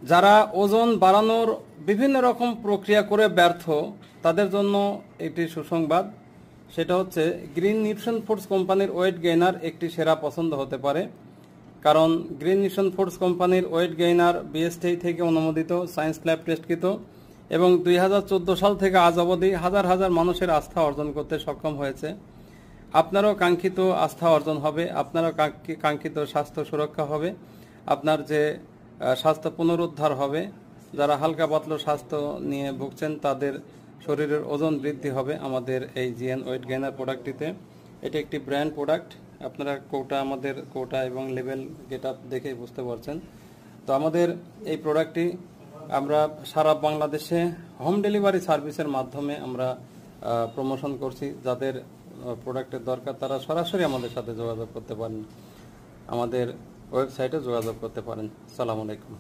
যারা ওজন বাড়ানোর বিভিন্ন রকম প্রক্রিয়া করে ব্যর্থ, তাদের জন্য একটি সুসংবাদ। সেটা হচ্ছে গ্রিন নিউট্রিশন ফুডস কোম্পানির ওয়েট গেইনার একটি সেরা পছন্দ হতে পারে। কারণ গ্রিন নিউট্রিশন ফুডস কোম্পানির ওয়েট গেইনার বিএসটিআই থেকে অনুমোদিত, সায়েন্স ল্যাব টেস্টকৃত এবং 2014 সাল থেকে আজ অবধি হাজার হাজার মানুষের আস্থা অর্জন করতে সক্ষম হয়েছে। আপনারও কাঙ্ক্ষিত আস্থা অর্জন হবে, আপনারও কাঙ্ক্ষিত স্বাস্থ্য সুরক্ষা হবে, আপনার যে স্বাস্থ্য পুনরুদ্ধার হবে। যারা হালকা পাতলা স্বাস্থ্য নিয়ে ভুগছেন তাদের শরীরের ওজন বৃদ্ধি হবে আমাদের এই জিএন ওয়েট গেইনার প্রোডাক্টটিতে। এটি একটি ব্র্যান্ড প্রোডাক্ট, আপনারা আমাদের কোটা এবং লেবেল গেটআপ দেখেই বুঝতে পারছেন। তো আমাদের এই প্রোডাক্টটি আমরা সারা বাংলাদেশে হোম ডেলিভারি সার্ভিসের মাধ্যমে আমরা প্রমোশন করছি। যাদের প্রোডাক্টের দরকার তারা সরাসরি আমাদের সাথে যোগাযোগ করতে পারেন, আমাদের ওয়েবসাইটে যোগাযোগ করতে পারেন। আসসালামু আলাইকুম।